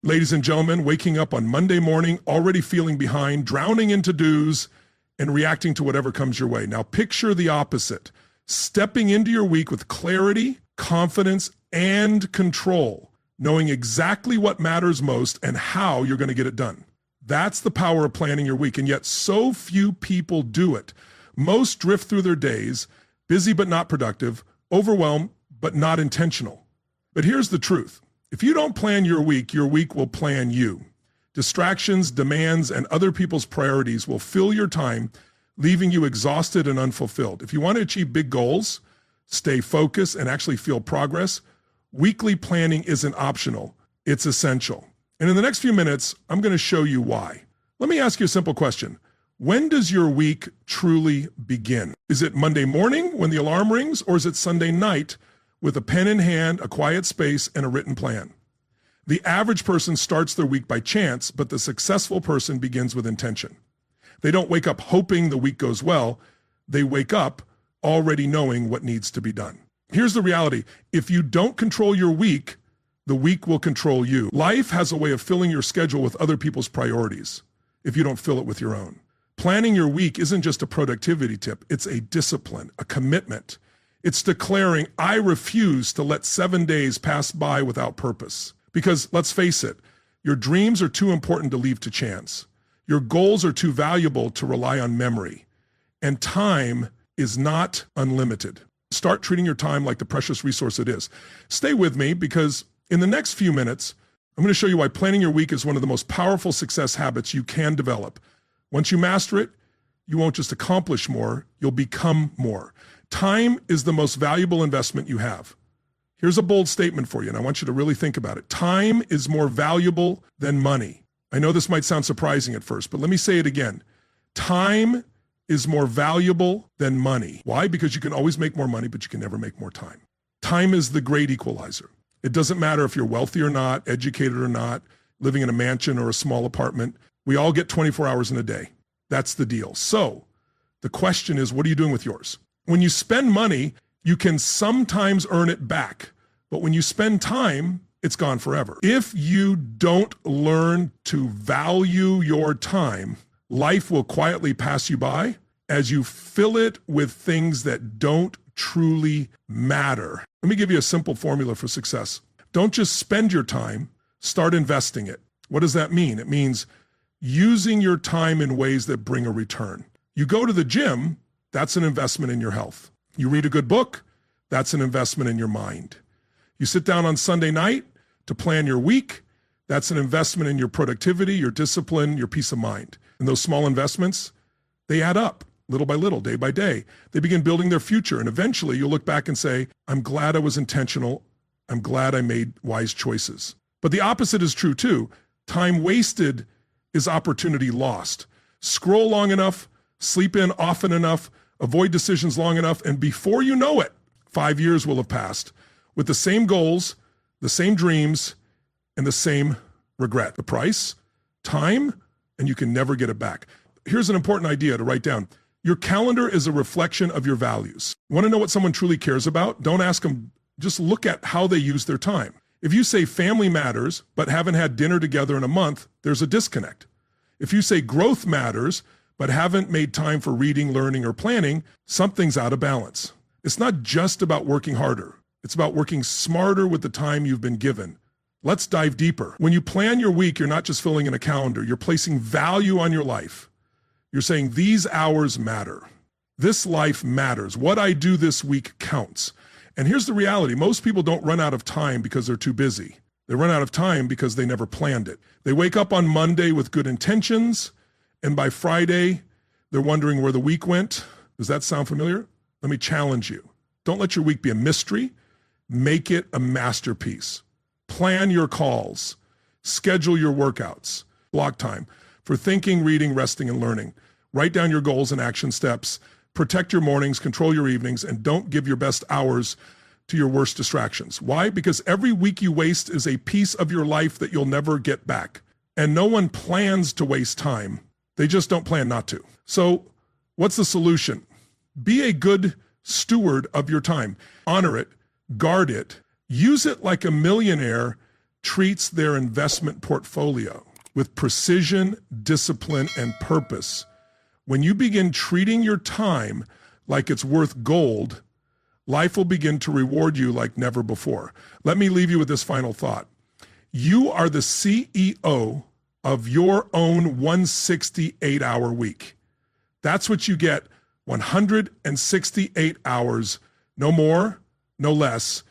Ladies and gentlemen, waking up on Monday morning, already feeling behind, drowning in to-dos, and reacting to whatever comes your way. Now picture the opposite, stepping into your week with clarity, confidence, and control, knowing exactly what matters most and how you're going to get it done. That's the power of planning your week, and yet so few people do it. Most drift through their days, busy but not productive, overwhelmed but not intentional. But here's the truth. If you don't plan your week will plan you. Distractions, demands, and other people's priorities will fill your time, leaving you exhausted and unfulfilled. If you want to achieve big goals, stay focused, and actually feel progress, weekly planning isn't optional, it's essential. And in the next few minutes, I'm going to show you why. Let me ask you a simple question. When does your week truly begin? Is it Monday morning when the alarm rings, or is it Sunday night with a pen in hand, a quiet space, and a written plan? The average person starts their week by chance, but the successful person begins with intention. They don't wake up hoping the week goes well. They wake up already knowing what needs to be done. Here's the reality. If you don't control your week, the week will control you. Life has a way of filling your schedule with other people's priorities if you don't fill it with your own. Planning your week isn't just a productivity tip. It's a discipline, a commitment. It's declaring, I refuse to let 7 days pass by without purpose. Because let's face it, your dreams are too important to leave to chance. Your goals are too valuable to rely on memory. And time is not unlimited. Start treating your time like the precious resource it is. Stay with me because in the next few minutes, I'm going to show you why planning your week is one of the most powerful success habits you can develop. Once you master it, you won't just accomplish more, you'll become more. Time is the most valuable investment you have. Here's a bold statement for you, and I want you to really think about it. Time is more valuable than money. I know this might sound surprising at first, but let me say it again. Time is more valuable than money. Why? Because you can always make more money, but you can never make more time. Time is the great equalizer. It doesn't matter if you're wealthy or not, educated or not, living in a mansion or a small apartment. We all get 24 hours in a day. That's the deal. So the question is, what are you doing with yours? When you spend money, you can sometimes earn it back. But when you spend time, it's gone forever. If you don't learn to value your time, life will quietly pass you by as you fill it with things that don't truly matter. Let me give you a simple formula for success. Don't just spend your time, start investing it. What does that mean? It means using your time in ways that bring a return. You go to the gym, that's an investment in your health. You read a good book, that's an investment in your mind. You sit down on Sunday night to plan your week, that's an investment in your productivity, your discipline, your peace of mind. And those small investments, they add up little by little, day by day. They begin building their future, and eventually you'll look back and say, I'm glad I was intentional. I'm glad I made wise choices. But the opposite is true too. Time wasted is opportunity lost. Scroll long enough, sleep in often enough, avoid decisions long enough, and before you know it, 5 years will have passed with the same goals, the same dreams, and the same regret. The price, time, and you can never get it back. Here's an important idea to write down. Your calendar is a reflection of your values. Want to know what someone truly cares about? Don't ask them, just look at how they use their time. If you say family matters, but haven't had dinner together in a month, there's a disconnect. If you say growth matters, but haven't made time for reading, learning, or planning, something's out of balance. It's not just about working harder. It's about working smarter with the time you've been given. Let's dive deeper. When you plan your week, you're not just filling in a calendar. You're placing value on your life. You're saying these hours matter. This life matters. What I do this week counts. And here's the reality. Most people don't run out of time because they're too busy. They run out of time because they never planned it. They wake up on Monday with good intentions, and by Friday, they're wondering where the week went. Does that sound familiar? Let me challenge you. Don't let your week be a mystery. Make it a masterpiece. Plan your calls. Schedule your workouts. Block time for thinking, reading, resting, and learning. Write down your goals and action steps. Protect your mornings, control your evenings, and don't give your best hours to your worst distractions. Why? Because every week you waste is a piece of your life that you'll never get back. And no one plans to waste time. They just don't plan not to. So what's the solution? Be a good steward of your time. Honor it, guard it, use it like a millionaire treats their investment portfolio with precision, discipline, and purpose, when you begin treating your time like it's worth gold, life will begin to reward you like never before. Let me leave you with this final thought. You are the CEO of your own 168-hour week. That's what you get, 168 hours, no more, no less.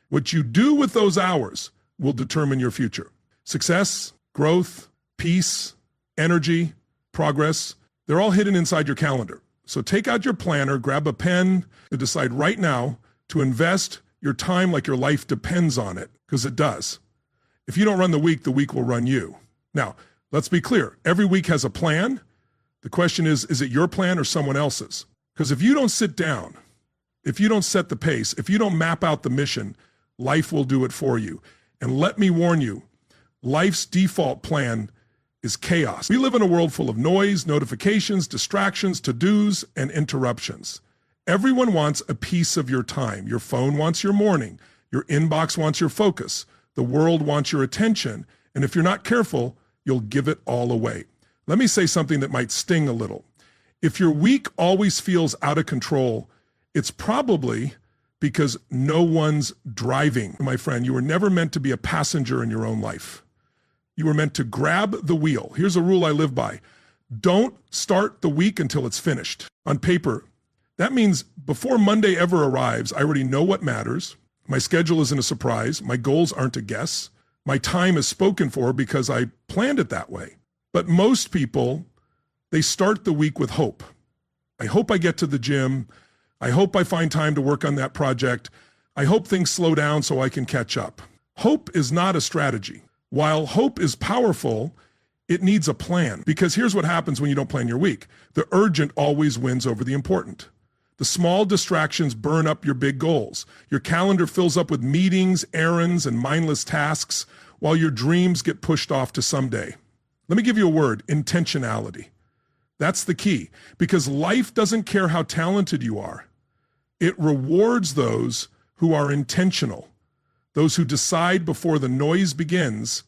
What you do with those hours will determine your future. Success, growth, peace, energy, progress, they're all hidden inside your calendar. So take out your planner, grab a pen to decide right now to invest your time like your life depends on it, because it does. If you don't run the week will run you. Now, let's be clear. Every week has a plan. The question is it your plan or someone else's? Because if you don't sit down, if you don't set the pace, if you don't map out the mission, life will do it for you. And let me warn you, life's default plan is chaos. We live in a world full of noise, notifications, distractions, to-dos, and interruptions. Everyone wants a piece of your time. Your phone wants your morning. Your inbox wants your focus. The world wants your attention. And if you're not careful, you'll give it all away. Let me say something that might sting a little. If your week always feels out of control, it's probably because no one's driving. My friend, you were never meant to be a passenger in your own life. You were meant to grab the wheel. Here's a rule I live by. Don't start the week until it's finished. On paper, that means before Monday ever arrives, I already know what matters. My schedule isn't a surprise. My goals aren't a guess. My time is spoken for because I planned it that way. But most people, they start the week with hope. I hope I get to the gym. I hope I find time to work on that project. I hope things slow down so I can catch up. Hope is not a strategy. While hope is powerful, it needs a plan. Because here's what happens when you don't plan your week. The urgent always wins over the important. The small distractions burn up your big goals. Your calendar fills up with meetings, errands, and mindless tasks, while your dreams get pushed off to someday. Let me give you a word, intentionality. That's the key, because life doesn't care how talented you are. It rewards those who are intentional, those who decide before the noise begins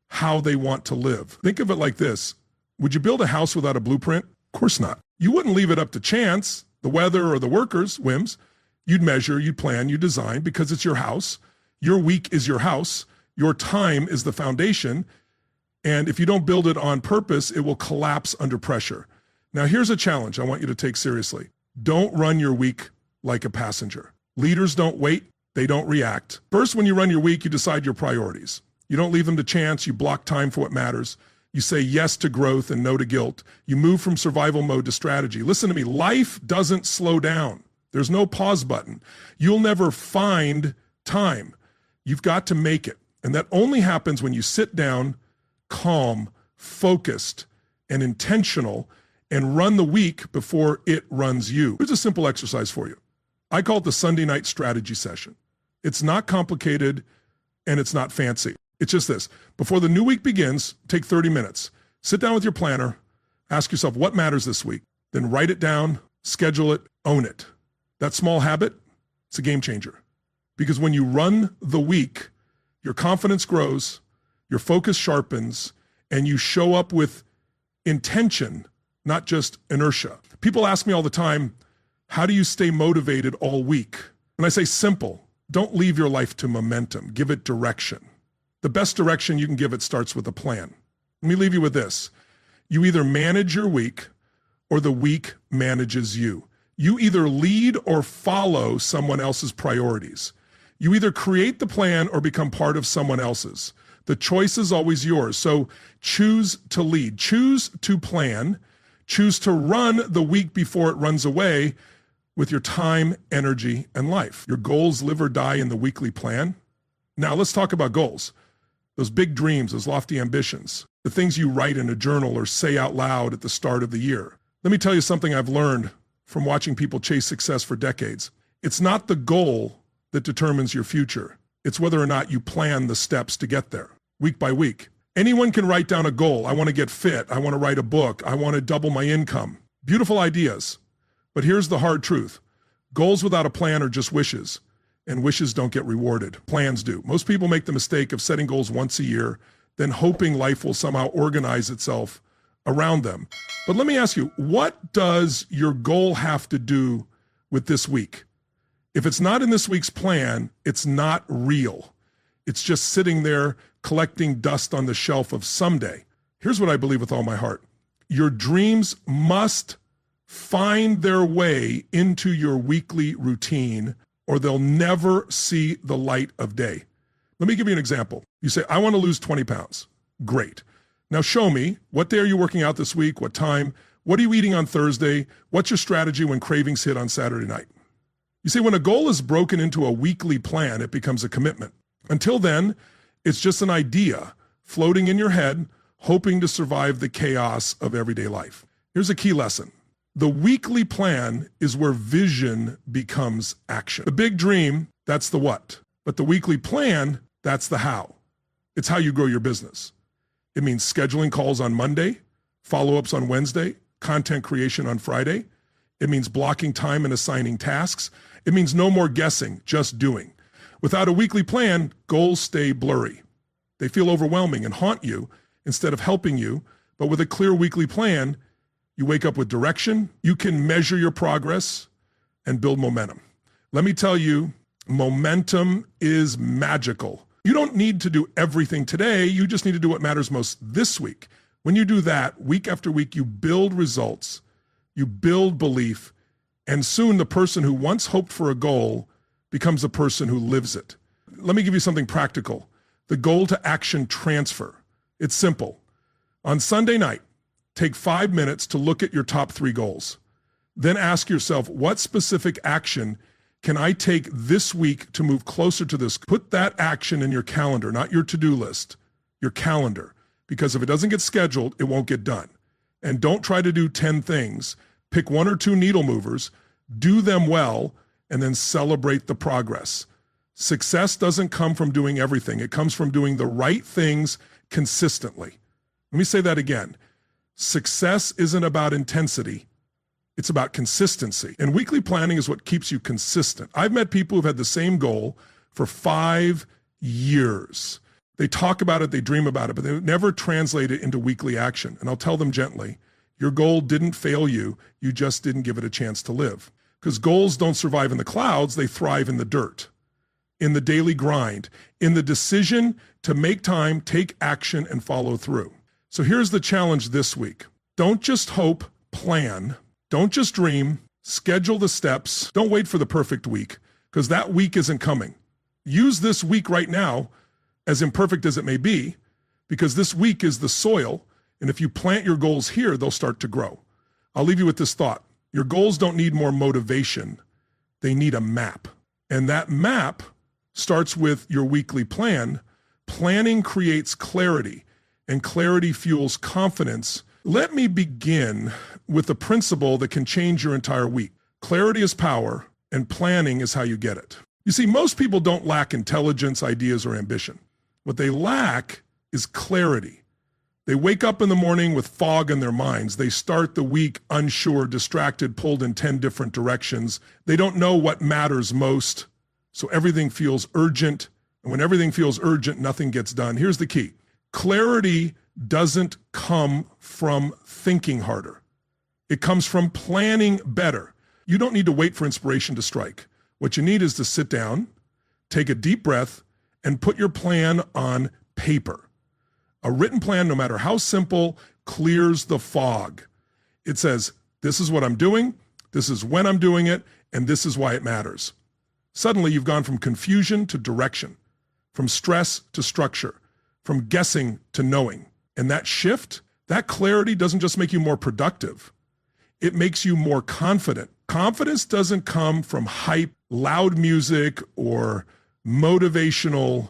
how they want to live. Think of it like this. Would you build a house without a blueprint? Of course not. You wouldn't leave it up to chance, the weather or the workers' whims. You'd measure, you'd plan, you design, because it's your house. Your week is your house. Your time is the foundation. And if you don't build it on purpose, it will collapse under pressure. Now, here's a challenge I want you to take seriously. Don't run your week like a passenger. Leaders don't wait. They don't react. First, when you run your week, you decide your priorities. You don't leave them to chance. You block time for what matters. You say yes to growth and no to guilt. You move from survival mode to strategy. Listen to me. Life doesn't slow down. There's no pause button. You'll never find time. You've got to make it. And that only happens when you sit down, calm, focused, and intentional, and run the week before it runs you. Here's a simple exercise for you. I call it the Sunday night strategy session. It's not complicated and it's not fancy. It's just this. Before the new week begins, take 30 minutes. Sit down with your planner, ask yourself what matters this week, then write it down, schedule it, own it. That small habit, it's a game changer. Because when you run the week, your confidence grows, your focus sharpens, and you show up with intention, not just inertia. People ask me all the time, how do you stay motivated all week? And I say simple, don't leave your life to momentum, give it direction. The best direction you can give it starts with a plan. Let me leave you with this. You either manage your week or the week manages you. You either lead or follow someone else's priorities. You either create the plan or become part of someone else's. The choice is always yours. So choose to lead, choose to plan, choose to run the week before it runs away with your time, energy, and life. Your goals live or die in the weekly plan. Now let's talk about goals. Those big dreams, those lofty ambitions, the things you write in a journal or say out loud at the start of the year. Let me tell you something I've learned from watching people chase success for decades. It's not the goal that determines your future. It's whether or not you plan the steps to get there, week by week. Anyone can write down a goal. I want to get fit. I want to write a book. I want to double my income. Beautiful ideas. But here's the hard truth. Goals without a plan are just wishes. and wishes don't get rewarded. Plans do. Most people make the mistake of setting goals once a year, then hoping life will somehow organize itself around them. But let me ask you, what does your goal have to do with this week? If it's not in this week's plan, it's not real. It's just sitting there collecting dust on the shelf of someday. Here's what I believe with all my heart. Your dreams must find their way into your weekly routine, or they'll never see the light of day. Let me give you an example. You say, I want to lose 20 pounds. Great. Now show me, what day are you working out this week? What time? What are you eating on Thursday? What's your strategy when cravings hit on Saturday night? You see, when a goal is broken into a weekly plan, it becomes a commitment. Until then, it's just an idea floating in your head, hoping to survive the chaos of everyday life. Here's a key lesson. The weekly plan is where vision becomes action. The big dream, that's the what. But the weekly plan, that's the how. It's how you grow your business. It means scheduling calls on Monday, follow-ups on Wednesday, content creation on Friday. It means blocking time and assigning tasks. It means no more guessing, just doing. Without a weekly plan, goals stay blurry. They feel overwhelming and haunt you instead of helping you. But with a clear weekly plan, you wake up with direction, you can measure your progress and build momentum. Let me tell you, momentum is magical. You don't need to do everything today. You just need to do what matters most this week. When you do that, week after week, you build results, you build belief, and soon the person who once hoped for a goal becomes the person who lives it. Let me give you something practical. The goal to action transfer. It's simple. On Sunday night, take 5 minutes to look at your top 3 goals. Then ask yourself, what specific action can I take this week to move closer to this? Put that action in your calendar, not your to-do list, your calendar. Because if it doesn't get scheduled, it won't get done. And don't try to do 10 things. Pick 1 or 2 needle movers, do them well, and then celebrate the progress. Success doesn't come from doing everything. It comes from doing the right things consistently. Let me say that again. Success isn't about intensity. It's about consistency. And weekly planning is what keeps you consistent. I've met people who've had the same goal for 5 years. They talk about it, they dream about it, but they never translate it into weekly action. And I'll tell them gently, your goal didn't fail you. You just didn't give it a chance to live. Because goals don't survive in the clouds, they thrive in the dirt, in the daily grind, in the decision to make time, take action, and follow through. So here's the challenge this week. Don't just hope, plan. Don't just dream, schedule the steps. Don't wait for the perfect week, because that week isn't coming. Use this week right now, as imperfect as it may be, because this week is the soil, and if you plant your goals here, they'll start to grow. I'll leave you with this thought. Your goals don't need more motivation. They need a map. And that map starts with your weekly plan. Planning creates clarity, and clarity fuels confidence. Let me begin with a principle that can change your entire week. Clarity is power, and planning is how you get it. You see, most people don't lack intelligence, ideas, or ambition. What they lack is clarity. They wake up in the morning with fog in their minds. They start the week unsure, distracted, pulled in 10 different directions. They don't know what matters most, so everything feels urgent. And when everything feels urgent, nothing gets done. Here's the key. Clarity doesn't come from thinking harder. It comes from planning better. You don't need to wait for inspiration to strike. What you need is to sit down, take a deep breath, and put your plan on paper. A written plan, no matter how simple, clears the fog. It says, this is what I'm doing, this is when I'm doing it, and this is why it matters. Suddenly, you've gone from confusion to direction, from stress to structure, from guessing to knowing. And that shift, that clarity doesn't just make you more productive. It makes you more confident. Confidence doesn't come from hype, loud music, or motivational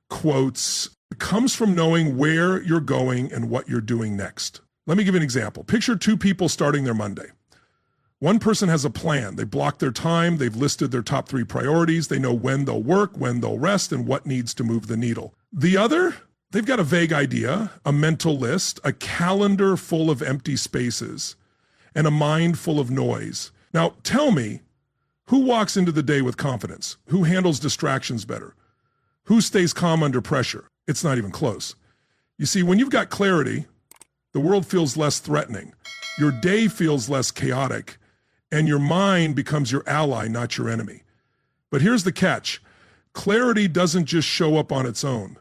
quotes. It comes from knowing where you're going and what you're doing next. Let me give you an example. Picture 2 people starting their Monday. One person has a plan. They block their time. They've listed their top 3 priorities. They know when they'll work, when they'll rest, and what needs to move the needle. The other, they've got a vague idea, a mental list, a calendar full of empty spaces, and a mind full of noise. Now, tell me, Who walks into the day with confidence? Who handles distractions better? Who stays calm under pressure? It's not even close. You see, when you've got clarity, the world feels less threatening. Your day feels less chaotic, and your mind becomes your ally, not your enemy. But here's the catch. Clarity doesn't just show up on its own.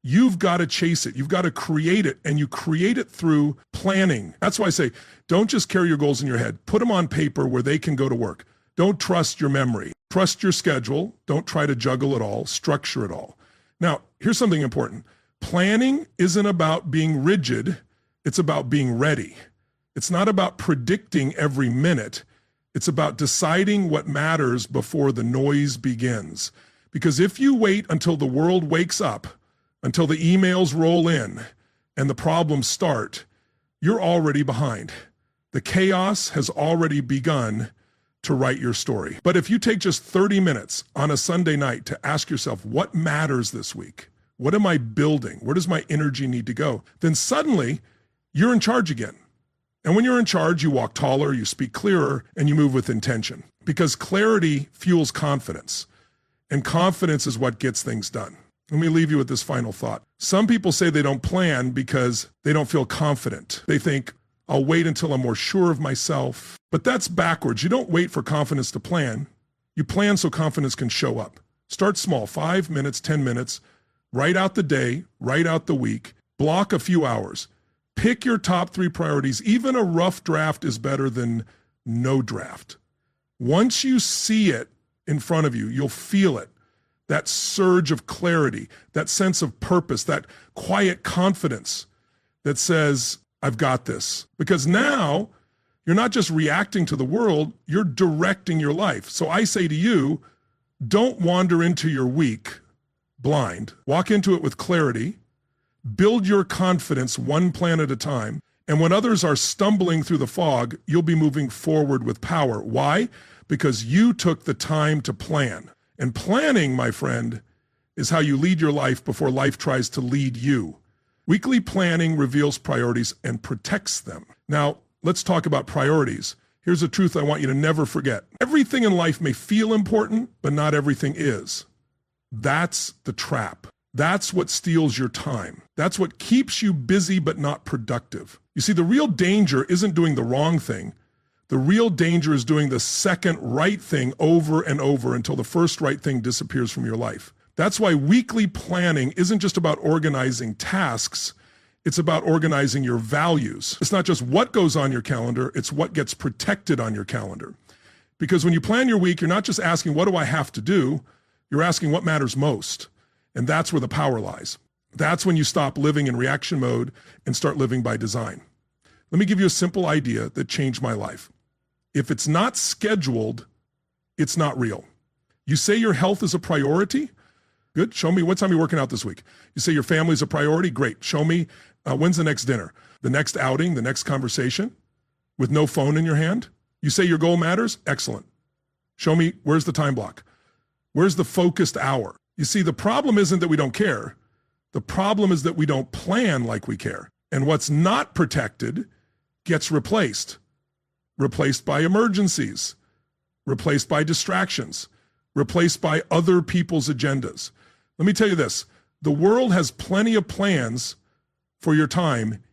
You've got to chase it. You've got to create it, and you create it through planning. That's why I say, don't just carry your goals in your head. Put them on paper where they can go to work. Don't trust your memory. Trust your schedule. Don't try to juggle it all. Structure it all. Now, here's something important. Planning isn't about being rigid. It's about being ready. It's not about predicting every minute. It's about deciding what matters before the noise begins. Because if you wait until the world wakes up, until the emails roll in and the problems start, you're already behind. The chaos has already begun to write your story. But if you take just 30 minutes on a Sunday night to ask yourself, what matters this week? What am I building? Where does my energy need to go? Then suddenly you're in charge again. And when you're in charge, you walk taller, you speak clearer, and you move with intention. Because clarity fuels confidence. And confidence is what gets things done. Let me leave you with this final thought. Some people say they don't plan because they don't feel confident. They think, I'll wait until I'm more sure of myself. But that's backwards. You don't wait for confidence to plan. You plan so confidence can show up. Start small, 5 minutes, 10 minutes. Write out the day, write out the week, block a few hours. Pick your top 3 priorities. Even a rough draft is better than no draft. Once you see it in front of you, you'll feel it. That surge of clarity, that sense of purpose, that quiet confidence that says, I've got this. Because now you're not just reacting to the world, you're directing your life. So I say to you, don't wander into your week blind. Walk into it with clarity. Build your confidence one plan at a time. And when others are stumbling through the fog, you'll be moving forward with power. Why? Because you took the time to plan. And planning, my friend, is how you lead your life before life tries to lead you. Weekly planning reveals priorities and protects them. Now, let's talk about priorities. Here's a truth I want you to never forget. Everything in life may feel important, but not everything is. That's the trap. That's what steals your time. That's what keeps you busy but not productive. You see, the real danger isn't doing the wrong thing. The real danger is doing the second right thing over and over until the first right thing disappears from your life. That's why weekly planning isn't just about organizing tasks. It's about organizing your values. It's not just what goes on your calendar, it's what gets protected on your calendar. Because when you plan your week, you're not just asking, what do I have to do? You're asking what matters most. And that's where the power lies. That's when you stop living in reaction mode and start living by design. Let me give you a simple idea that changed my life. If it's not scheduled, it's not real. You say your health is a priority? Good. Show me what time you're working out this week. You say your family's a priority? Great. Show me when's the next dinner, the next outing, the next conversation with no phone in your hand. You say your goal matters? Excellent. Show me where's the time block. Where's the focused hour? You see, the problem isn't that we don't care. The problem is that we don't plan like we care. And what's not protected gets replaced. Replaced by emergencies, replaced by distractions, replaced by other people's agendas. Let me tell you this, the world has plenty of plans for your time.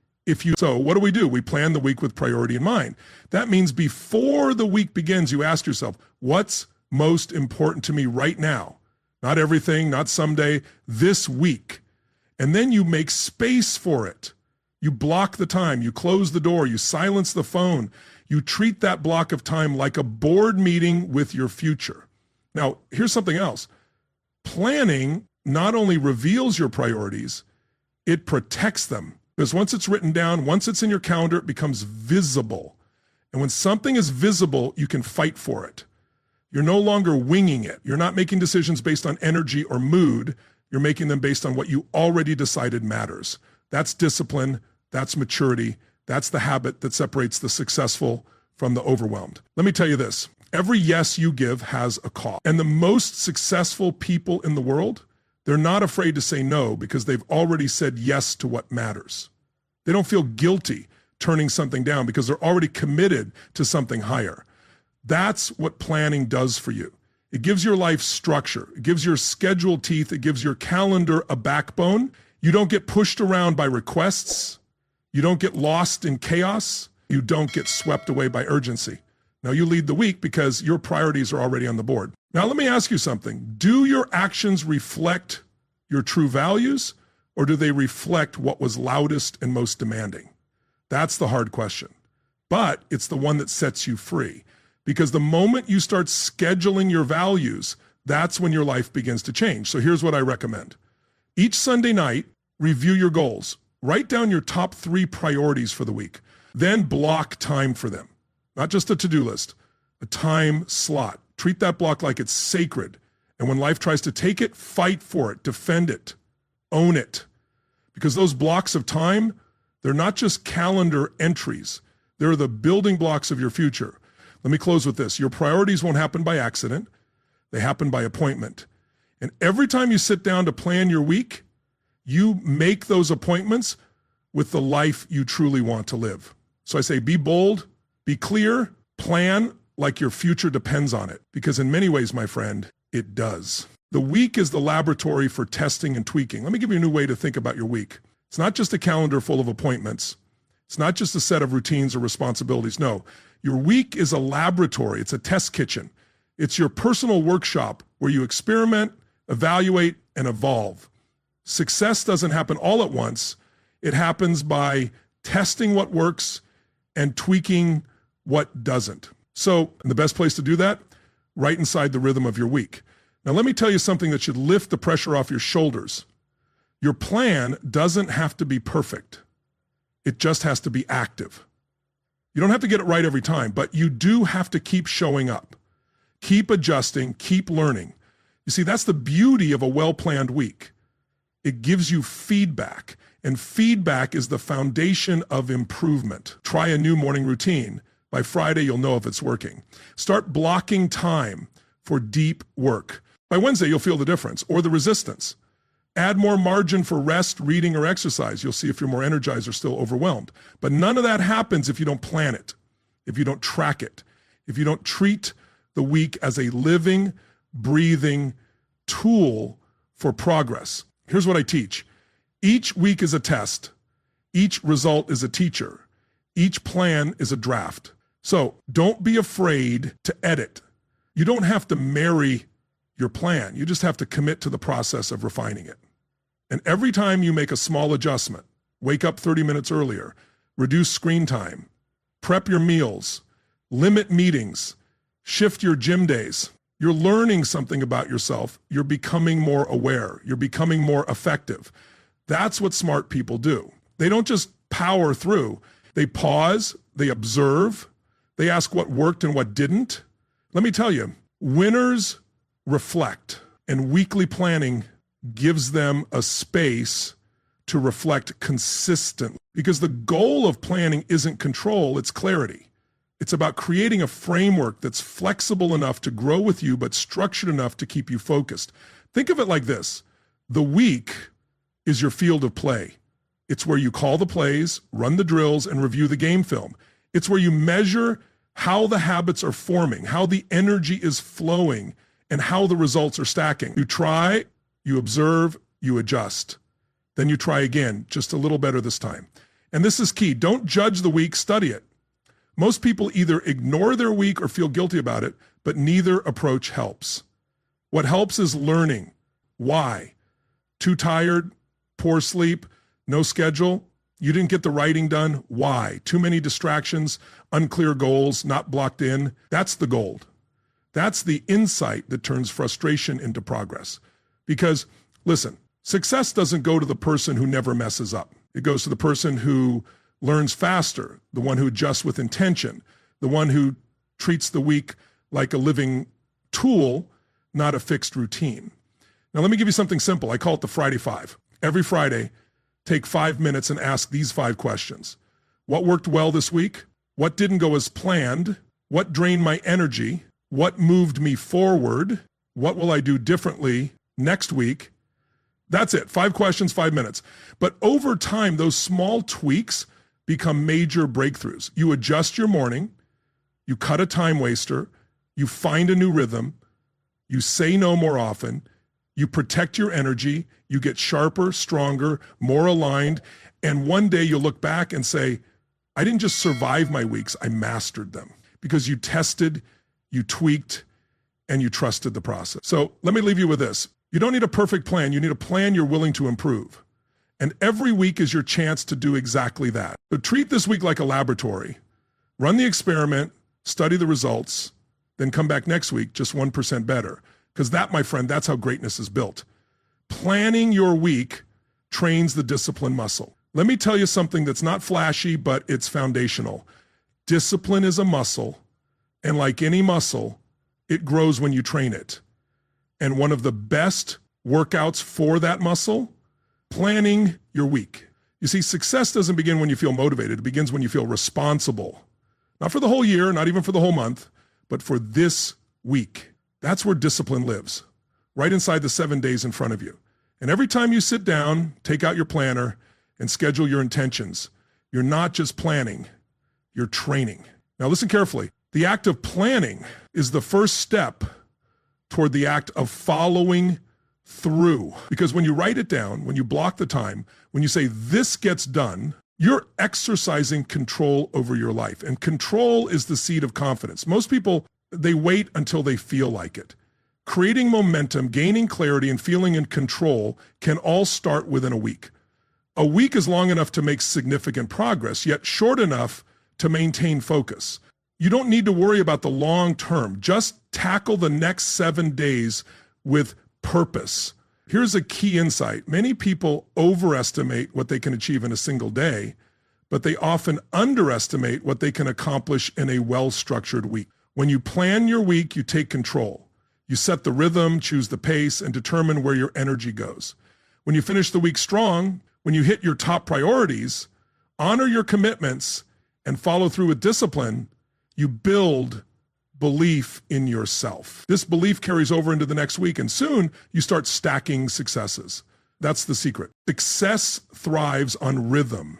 So what do? We plan the week with priority in mind. That means before the week begins, you ask yourself, what's most important to me right now? Not everything, not someday, this week. And then you make space for it. You block the time, you close the door, you silence the phone. You treat that block of time like a board meeting with your future. Now, here's something else. Planning not only reveals your priorities, it protects them. Because once it's written down, once it's in your calendar, it becomes visible. And when something is visible, you can fight for it. You're no longer winging it. You're not making decisions based on energy or mood. You're making them based on what you already decided matters. That's discipline. That's maturity. That's the habit that separates the successful from the overwhelmed. Let me tell you this. Every yes you give has a cost. And the most successful people in the world, they're not afraid to say no because they've already said yes to what matters. They don't feel guilty turning something down because they're already committed to something higher. That's what planning does for you. It gives your life structure. It gives your schedule teeth. It gives your calendar a backbone. You don't get pushed around by requests. You don't get lost in chaos. You don't get swept away by urgency. Now you lead the week because your priorities are already on the board. Now let me ask you something. Do your actions reflect your true values, or do they reflect what was loudest and most demanding? That's the hard question. But it's the one that sets you free. Because the moment you start scheduling your values, that's when your life begins to change. So here's what I recommend. Each Sunday night, review your goals. Write down your top 3 priorities for the week. Then block time for them. Not just a to-do list, a time slot. Treat that block like it's sacred. And when life tries to take it, fight for it, defend it, own it. Because those blocks of time, they're not just calendar entries. They're the building blocks of your future. Let me close with this. Your priorities won't happen by accident. They happen by appointment. And every time you sit down to plan your week, you make those appointments with the life you truly want to live. So I say, be bold, be clear, plan like your future depends on it. Because in many ways, my friend, it does. The week is the laboratory for testing and tweaking. Let me give you a new way to think about your week. It's not just a calendar full of appointments. It's not just a set of routines or responsibilities. No, your week is a laboratory. It's a test kitchen. It's your personal workshop where you experiment, evaluate, and evolve. Success doesn't happen all at once. It happens by testing what works and tweaking what doesn't. So, and the best place to do that, right inside the rhythm of your week. Now, let me tell you something that should lift the pressure off your shoulders. Your plan doesn't have to be perfect. It just has to be active. You don't have to get it right every time, but you do have to keep showing up. Keep adjusting, keep learning. You see, that's the beauty of a well-planned week. It gives you feedback, and feedback is the foundation of improvement. Try a new morning routine. By Friday, you'll know if it's working. Start blocking time for deep work. By Wednesday, you'll feel the difference or the resistance. Add more margin for rest, reading, or exercise. You'll see if you're more energized or still overwhelmed. But none of that happens if you don't plan it, if you don't track it, if you don't treat the week as a living, breathing tool for progress. Here's what I teach. Each week is a test. Each result is a teacher. Each plan is a draft. So don't be afraid to edit. You don't have to marry your plan. You just have to commit to the process of refining it. And every time you make a small adjustment, wake up 30 minutes earlier, reduce screen time, prep your meals, limit meetings, shift your gym days, you're learning something about yourself. You're becoming more aware. You're becoming more effective. That's what smart people do. They don't just power through. They pause, they observe, they ask what worked and what didn't. Let me tell you, winners reflect, and weekly planning gives them a space to reflect consistently. Because the goal of planning isn't control, it's clarity. It's about creating a framework that's flexible enough to grow with you, but structured enough to keep you focused. Think of it like this. The week is your field of play. It's where you call the plays, run the drills, and review the game film. It's where you measure how the habits are forming, how the energy is flowing, and how the results are stacking. You try, you observe, you adjust. Then you try again, just a little better this time. And this is key. Don't judge the week, study it. Most people either ignore their week or feel guilty about it, but neither approach helps. What helps is learning. Why? Too tired? Poor sleep? No schedule? You didn't get the writing done? Why? Too many distractions? Unclear goals? Not blocked in? That's the gold. That's the insight that turns frustration into progress. Because, listen, success doesn't go to the person who never messes up. It goes to the person who learns faster, the one who adjusts with intention, the one who treats the week like a living tool, not a fixed routine. Now, let me give you something simple. I call it the Friday Five. Every Friday, take 5 minutes and ask these 5 questions. What worked well this week? What didn't go as planned? What drained my energy? What moved me forward? What will I do differently next week? That's it. 5 questions, 5 minutes. But over time, those small tweaks become major breakthroughs. You adjust your morning, You cut a time waster. You find a new rhythm. You say no more often. You protect your energy. You get sharper, stronger, more aligned. And one day you'll look back and say, I didn't just survive my weeks, I mastered them. Because you tested, you tweaked, and you trusted the process. So let me leave you with this. You don't need a perfect plan. You need a plan you're willing to improve. And every week is your chance to do exactly that. So treat this week like a laboratory. Run the experiment, study the results, then come back next week just 1% better. Because that, my friend, that's how greatness is built. Planning your week trains the discipline muscle. Let me tell you something that's not flashy, but it's foundational. Discipline is a muscle, and like any muscle, it grows when you train it. And one of the best workouts for that muscle, planning your week. You see, success doesn't begin when you feel motivated. It begins when you feel responsible. Not for the whole year, not even for the whole month, but for this week. That's where discipline lives, right inside the 7 days in front of you. And every time you sit down, take out your planner and schedule your intentions, you're not just planning, you're training. Now listen carefully. The act of planning is the first step toward the act of following through. Because when you write it down, when you block the time, when you say this gets done, you're exercising control over your life. And control is the seed of confidence. Most people, they wait until they feel like it. Creating momentum, gaining clarity, and feeling in control can all start within a week. A week is long enough to make significant progress, yet short enough to maintain focus. You don't need to worry about the long term. Just tackle the next 7 days with purpose. Here's a key insight. Many people overestimate what they can achieve in a single day, but they often underestimate what they can accomplish in a well-structured week. When you plan your week, you take control. You set the rhythm, choose the pace, and determine where your energy goes. When you finish the week strong, when you hit your top priorities, honor your commitments, and follow through with discipline, you build belief in yourself. This belief carries over into the next week, and soon you start stacking successes. That's the secret. Success thrives on rhythm,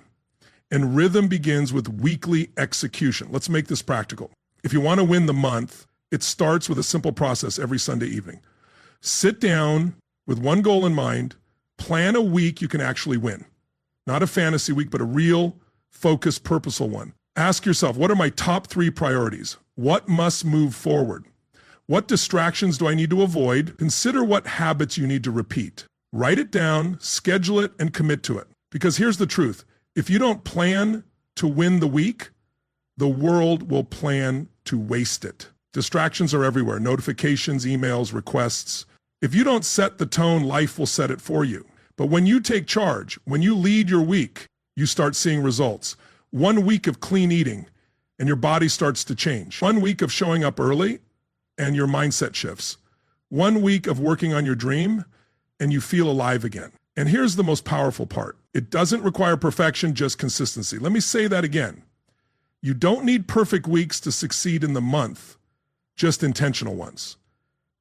and rhythm begins with weekly execution. Let's make this practical. If you want to win the month, it starts with a simple process every Sunday evening. Sit down with one goal in mind, plan a week you can actually win. Not a fantasy week, but a real, focused, purposeful one. Ask yourself, what are my top 3 priorities? What must move forward? What distractions do I need to avoid? Consider what habits you need to repeat. Write it down, schedule it, and commit to it. Because here's the truth. If you don't plan to win the week, the world will plan to waste it. Distractions are everywhere. Notifications, emails, requests. If you don't set the tone, life will set it for you. But when you take charge, when you lead your week, you start seeing results. 1 week of clean eating, and your body starts to change. 1 week of showing up early, and your mindset shifts. 1 week of working on your dream, and you feel alive again. And here's the most powerful part. It doesn't require perfection, just consistency. Let me say that again. You don't need perfect weeks to succeed in the month, just intentional ones.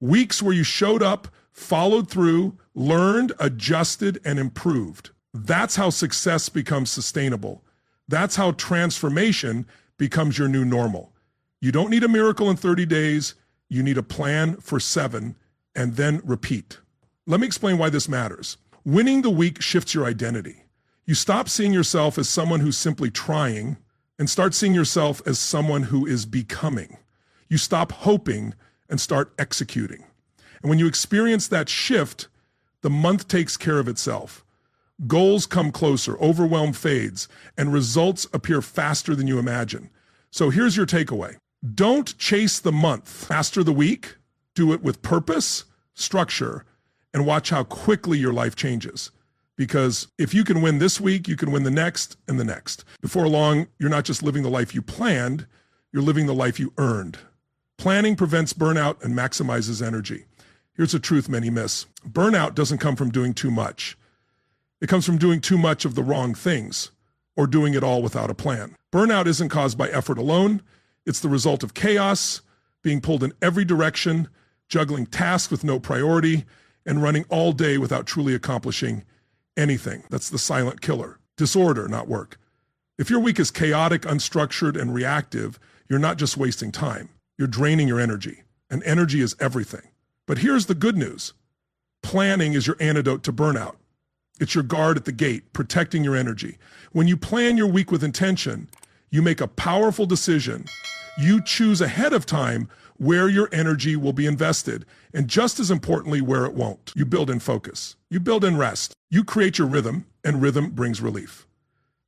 Weeks where you showed up, followed through, learned, adjusted, and improved. That's how success becomes sustainable. That's how transformation becomes your new normal. You don't need a miracle in 30 days. You need a plan for 7, and then repeat. Let me explain why this matters. Winning the week shifts your identity. You stop seeing yourself as someone who's simply trying and start seeing yourself as someone who is becoming. You stop hoping and start executing. And when you experience that shift, the month takes care of itself. Goals come closer, overwhelm fades, and results appear faster than you imagine. So here's your takeaway. Don't chase the month. Master the week. Do it with purpose, structure, and watch how quickly your life changes. Because if you can win this week, you can win the next and the next. Before long, you're not just living the life you planned, you're living the life you earned. Planning prevents burnout and maximizes energy. Here's a truth many miss. Burnout doesn't come from doing too much. It comes from doing too much of the wrong things or doing it all without a plan. Burnout isn't caused by effort alone. It's the result of chaos, being pulled in every direction, juggling tasks with no priority, and running all day without truly accomplishing anything. That's the silent killer. Disorder, not work. If your week is chaotic, unstructured, and reactive, you're not just wasting time, you're draining your energy. And energy is everything. But here's the good news. Planning is your antidote to burnout. It's your guard at the gate, protecting your energy. When you plan your week with intention, you make a powerful decision. You choose ahead of time where your energy will be invested, and just as importantly, where it won't. You build in focus. You build in rest. You create your rhythm, and rhythm brings relief.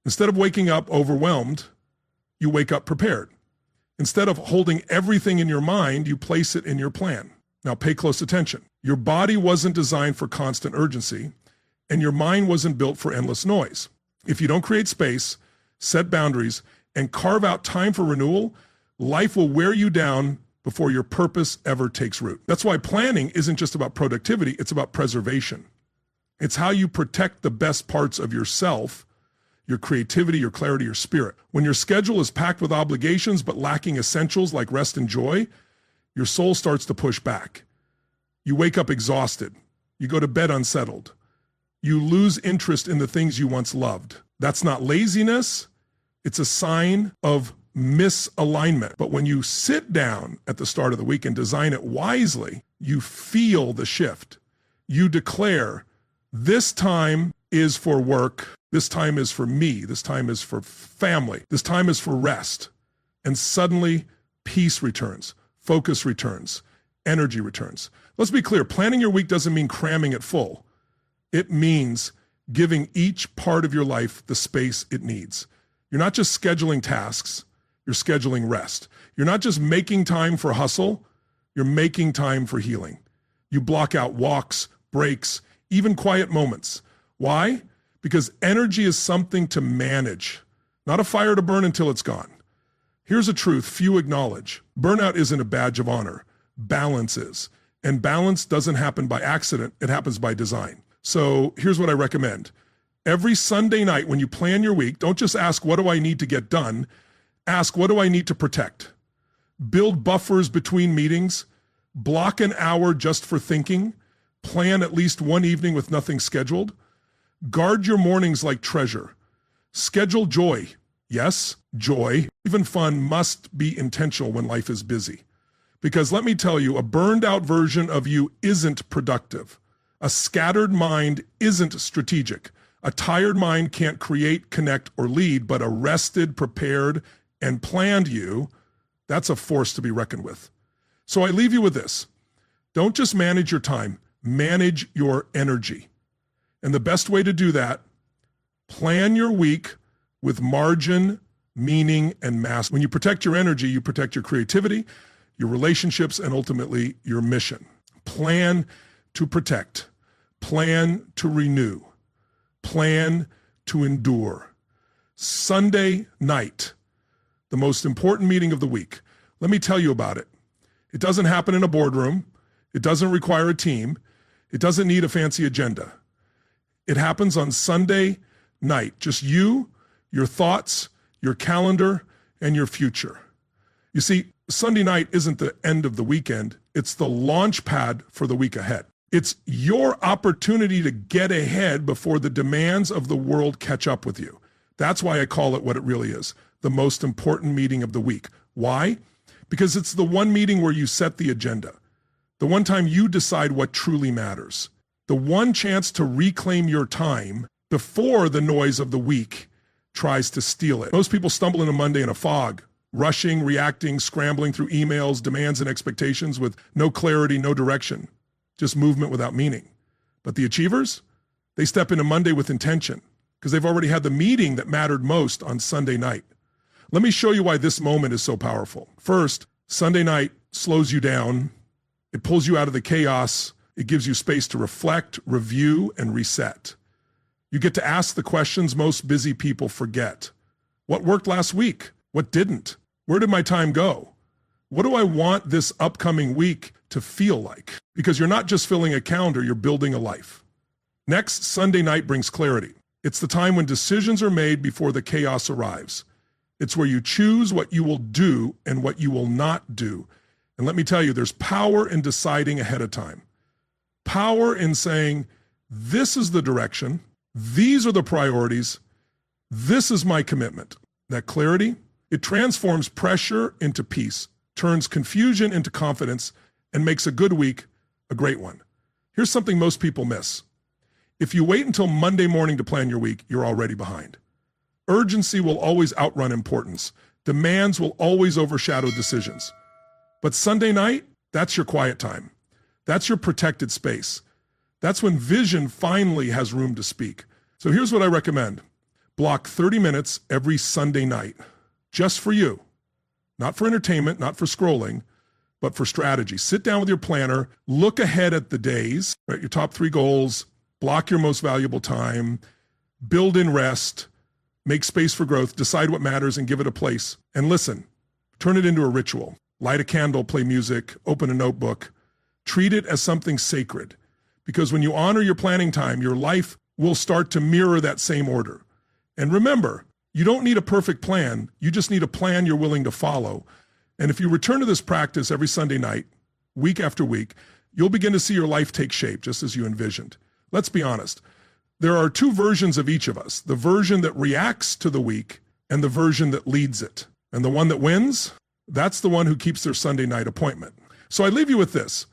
Instead of waking up overwhelmed, you wake up prepared. Instead of holding everything in your mind, you place it in your plan. Now pay close attention. Your body wasn't designed for constant urgency, and your mind wasn't built for endless noise. If you don't create space, set boundaries, and carve out time for renewal, life will wear you down before your purpose ever takes root. That's why planning isn't just about productivity, it's about preservation. It's how you protect the best parts of yourself, your creativity, your clarity, your spirit. When your schedule is packed with obligations but lacking essentials like rest and joy, your soul starts to push back. You wake up exhausted. You go to bed unsettled. You lose interest in the things you once loved. That's not laziness. It's a sign of misalignment. But when you sit down at the start of the week and design it wisely, you feel the shift. You declare, this time is for work. This time is for me. This time is for family. This time is for rest. And suddenly, peace returns, focus returns, energy returns. Let's be clear, planning your week doesn't mean cramming it full. It means giving each part of your life the space it needs. You're not just scheduling tasks, you're scheduling rest. You're not just making time for hustle, you're making time for healing. You block out walks, breaks, even quiet moments. Why? Because energy is something to manage, not a fire to burn until it's gone. Here's a truth few acknowledge. Burnout isn't a badge of honor. Balance is. And balance doesn't happen by accident, it happens by design. So here's what I recommend. Every Sunday night when you plan your week, don't just ask, what do I need to get done? Ask, what do I need to protect? Build buffers between meetings. Block an hour just for thinking. Plan at least one evening with nothing scheduled. Guard your mornings like treasure. Schedule joy. Yes, joy. Even fun must be intentional when life is busy. Because let me tell you, a burned out version of you isn't productive. A scattered mind isn't strategic. A tired mind can't create, connect, or lead, but a rested, prepared, and planned you, that's a force to be reckoned with. So I leave you with this. Don't just manage your time, manage your energy. And the best way to do that, plan your week with margin, meaning, and mass. When you protect your energy, you protect your creativity, your relationships, and ultimately your mission. Plan to protect. Plan to renew. Plan to endure. Sunday night, the most important meeting of the week. Let me tell you about it. It doesn't happen in a boardroom. It doesn't require a team. It doesn't need a fancy agenda. It happens on Sunday night. Just you, your thoughts, your calendar, and your future. You see, Sunday night isn't the end of the weekend. It's the launch pad for the week ahead. It's your opportunity to get ahead before the demands of the world catch up with you. That's why I call it what it really is, the most important meeting of the week. Why? Because it's the one meeting where you set the agenda, the one time you decide what truly matters, the one chance to reclaim your time before the noise of the week tries to steal it. Most people stumble into Monday in a fog, rushing, reacting, scrambling through emails, demands, and expectations with no clarity, no direction. Just movement without meaning. But the achievers, they step into Monday with intention because they've already had the meeting that mattered most on Sunday night. Let me show you why this moment is so powerful. First, Sunday night slows you down. It pulls you out of the chaos. It gives you space to reflect, review, and reset. You get to ask the questions most busy people forget. What worked last week? What didn't? Where did my time go? What do I want this upcoming week to feel like? Because you're not just filling a calendar, you're building a life. Next, Sunday night brings clarity. It's the time when decisions are made before the chaos arrives. It's where you choose what you will do and what you will not do. And let me tell you, there's power in deciding ahead of time. Power in saying, this is the direction, these are the priorities, this is my commitment. That clarity, It transforms pressure into peace, turns confusion into confidence, and makes a good week a great one. Here's something most people miss. If you wait until Monday morning to plan your week, you're already behind. Urgency will always outrun importance. Demands will always overshadow decisions. But Sunday night, that's your quiet time. That's your protected space. That's when vision finally has room to speak. So here's what I recommend. Block 30 minutes every Sunday night, just for you. Not for entertainment, not for scrolling, but for strategy. Sit down with your planner, look ahead at the days, right, your top 3 goals, block your most valuable time, build in rest, make space for growth, decide what matters and give it a place. And listen, turn it into a ritual. Light a candle, play music, open a notebook. Treat it as something sacred. Because when you honor your planning time, your life will start to mirror that same order. And remember, you don't need a perfect plan. You just need a plan you're willing to follow. And if you return to this practice every Sunday night, week after week, you'll begin to see your life take shape just as you envisioned. Let's be honest. There are 2 versions of each of us, the version that reacts to the week and the version that leads it. And the one that wins, that's the one who keeps their Sunday night appointment. So I leave you with this.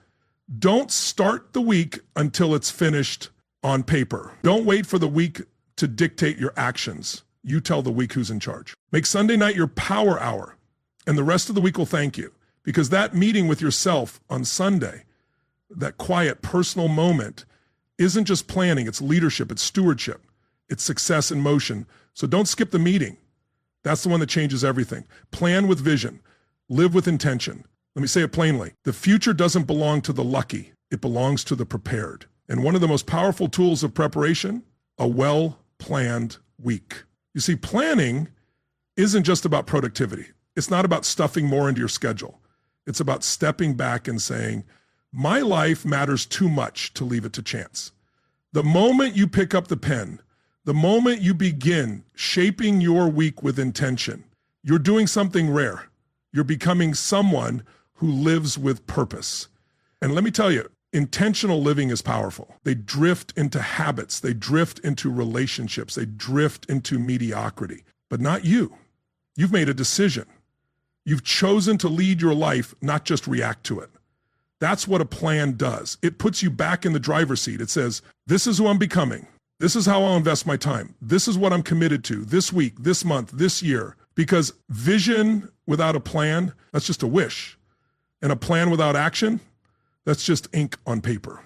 Don't start the week until it's finished on paper. Don't wait for the week to dictate your actions. You tell the week who's in charge. Make Sunday night your power hour, and the rest of the week will thank you. Because that meeting with yourself on Sunday, that quiet personal moment, isn't just planning, it's leadership, it's stewardship, it's success in motion. So don't skip the meeting. That's the one that changes everything. Plan with vision, live with intention. Let me say it plainly. The future doesn't belong to the lucky, it belongs to the prepared. And one of the most powerful tools of preparation, a well-planned week. You see, planning isn't just about productivity. It's not about stuffing more into your schedule. It's about stepping back and saying, my life matters too much to leave it to chance. The moment you pick up the pen, the moment you begin shaping your week with intention, you're doing something rare. You're becoming someone who lives with purpose. And let me tell you, intentional living is powerful. They drift into habits. They drift into relationships. They drift into mediocrity. But not you. You've made a decision. You've chosen to lead your life, not just react to it. That's what a plan does. It puts you back in the driver's seat. It says, this is who I'm becoming. This is how I'll invest my time. This is what I'm committed to this week, this month, this year. Because vision without a plan, that's just a wish. And a plan without action, that's just ink on paper.